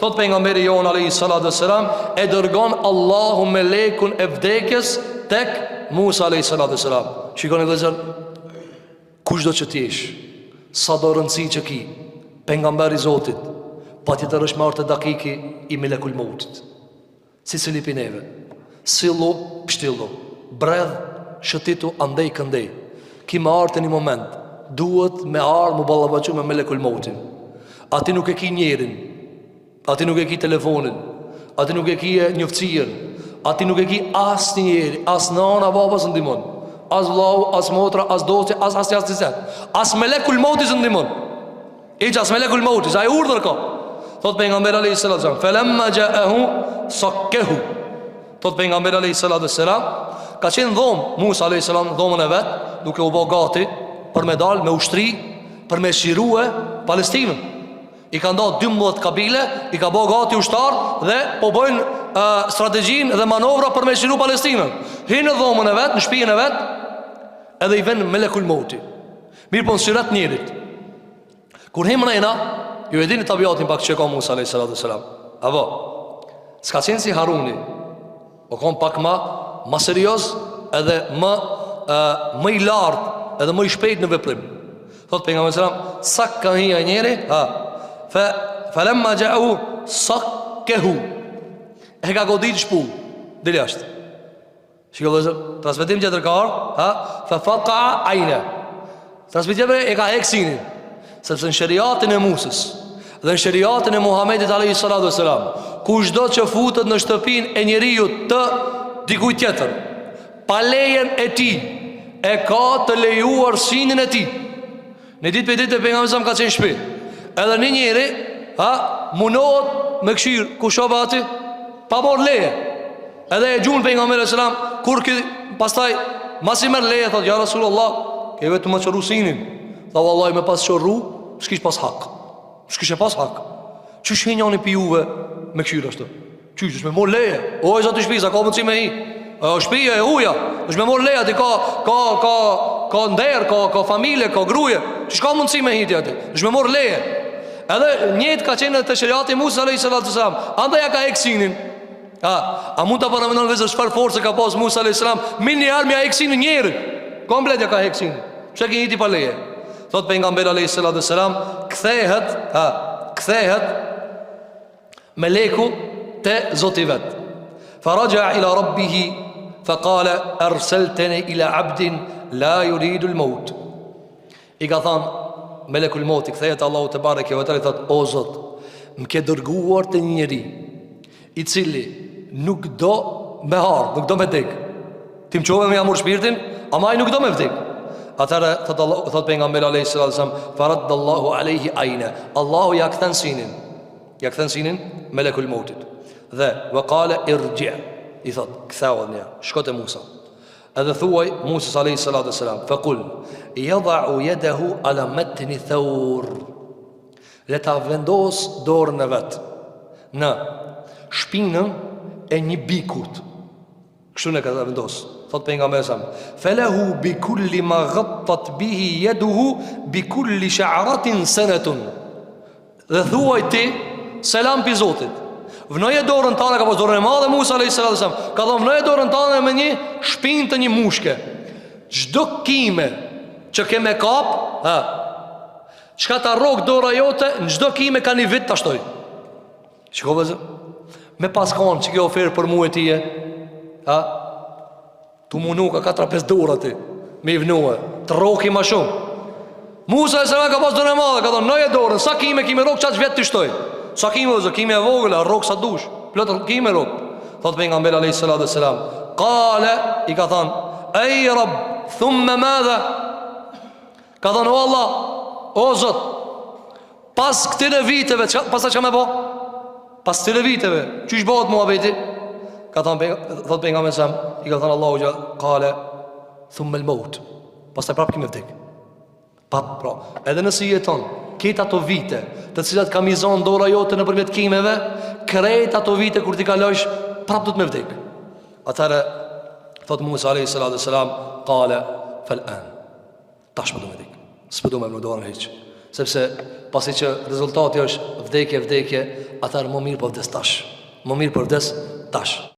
Thot pejgamberi jon alayhi salatu wassalam, e dërgon Allahu melekun e vdekjes tek Musa alayhi salatu wassalam. Shikoni vëllezër, kushdo që ti jesh, sa do rëndësi që ki, pejgamberi i Zotit, patjetër është marrë të dakiki i melekul mautit. Si cili neve, sillu, pështillu, bredh, shëtitu, andej këndej. Ki me artë një moment, duhet me arë mu ballavaçu me melekul mautin. Ati nuk e ki njerin, ati nuk e ki telefonin, ati nuk e ki njëftësien, ati nuk e ki as njeri, as nana, baba së ndimon, as vlau, as motra, as dosti, as tiset, as melekul mauti së ndimon. Iq as melekul mauti, sa i urdhër ka. Thot pejgamberi alayhi salatu wasalam, falamma ja'ahu sakkehu. Thot pejgamberi alayhi salatu wasalam, ka qenë dhomë Musa alayhi salam, dhomën e vet, duke u bë gati për me dal me ushtri, për me shirue Palestinën. I ka nda 12 kabile, i ka bë gati ushtar dhe po bojnë strategjinë dhe manovra për me shiru Palestinën. Hinë në dhomën e vet, në shtëpinë e vet, edhe i vjen melekul mauti. Mirë po në syret njerit. Kur him rejna, ju e dini tabiatin pak që ka Musa alayhi salatu wasalam. Apo, s'ka qenë si Haruni, o kon pak ma serios, edhe më i lartë, edhe më i shpejt në veprim. Thot pejgamberi sallam, sa ka hija njeri, falamma ja'ahu sakkehu. E ka godit shpull, dili ashtë. Shiko vëllezër, transmetim tjetër ka ardhur, fa faqa ayna. Transmetim tjetër e ka heksinin, sepse në shariatin e Musës dhe në shariatin e Muhamedit alayhi salatu wasalam, kushdo që futet në shtëpinë e njeriu të dikujt tjetër, pa lejen e tij, e ka të lejuar sinin e tij. Në ditë për ditë pejgamberi sa ka qenë në shtëpi. Edhe një njeri, munohet me këshir, ku shoba ati, pa mor leje. Edhe e gjun pejgamberi sallam, kur pastaj mas i merr leje, thot ja Rasulullah, ke vetë më çorru sinin. Tha vallahi me pas çorru, s'kish pas hak. S'kish e pas hak. Çu shenjani pi juve me këshir ashtu. Çu me mor leje. O zoti shtëpisa, ka mundsi me hi. Shtëpia e huja, është me mor leje aty, ka nder, ka familje, ka gruaje. Ç'ka mundsi me hiti aty? Është me mor leje. Edhe njëtë ka qenë të shariati Musa alayhi salatu wasalam, andaj ja ka heksinin. A mund ta paramendon vëzë çfarë force ka pas Musa alayhi salam, mini armi ja heksinin njëri. Komplet ja ka heksinin. Pse ke hiti pa leje? Thot pejgamberi alayhi salatu wasalam, kthehet meleku te Zoti vet. Faraja ila rabbih faqala arsaltani ila abdin la yuridu al-maut. I ka thënë melekul mauti, kthehet Allahu te bareke ve teala, thot o Zot, më ke dërguar te një njeri i cili nuk do me ardh, nuk do me dek. Ti më çove me amur shpirtin, ama ai nuk do me vdek. Atëra thot pejgamberi alayhi salatu wasallam, faradallahu alayhi ayna. Allahu ja kthen sinin melekul mautit. Dhe wa qala irji', i thot ktheu nja, shko te Musa. Edhe thuaj Musa alayhi salatu wasalam, faqul yad'u yadahu ala matni thawr. Le ta vendos dorën e vet në shpinën e një bikut. Kështu ne ka ta vendos. Thot pejgamberi sa, falahu bi kulli ma ghattat bihi yaduhu bi kulli sha'ratin sanatun. Dhe thuaj ti selam pi Zotit. Vnoje dorën tane, ka pas dorën e madhe Musa alayhi salatu wasalam, ka thonë vnoje dorën tane me një shpinë të një mushke. Çdo kime që ke me kap, çka ta rrok dora jote, në çdo kime ka një vit ta shtoj. Shikoj vëzë, me pas kanë që kjo oferë për mua e tije, tu munu ka 4-5 dora ti, me i vnue, të roki ma shumë. Musa alayhi salatu wasalam ka pas dorën e madhe, ka thonë vnoje dorën, sa kime rrok çat vjet të shtoj. Sa kime vëzë, kime e vogël, rrok sa dush, plot kime rrok. Thot pejgamberi alayhi salatu wasalam, qala, i ka thënë, ej Rabb, thumma madha? Ka thënë, o Allah, o Zot, pas këtire viteve, pas çka më bë? Pas këtire viteve, çish bëhet muhabeti? Ka thënë, thot pejgamberi sa, i ka thënë Allahu ja, qala, thumma al-maut. Pastaj prap kime vdek. Pra, edhe nëse jeton këtë ato vite të cilat ka mizon dora jote në përmjet kimeve, krejt ato vite kur ti kalosh, prap du të me vdek. Atëre, thot Musa alayhi salatu wasalam, qala fal'an, tash më du me vdek, s'pë du me më dorën heq. Sepse pasi që rezultati është vdekje, atëherë më mirë po vdes tash. Më mirë po vdes tash.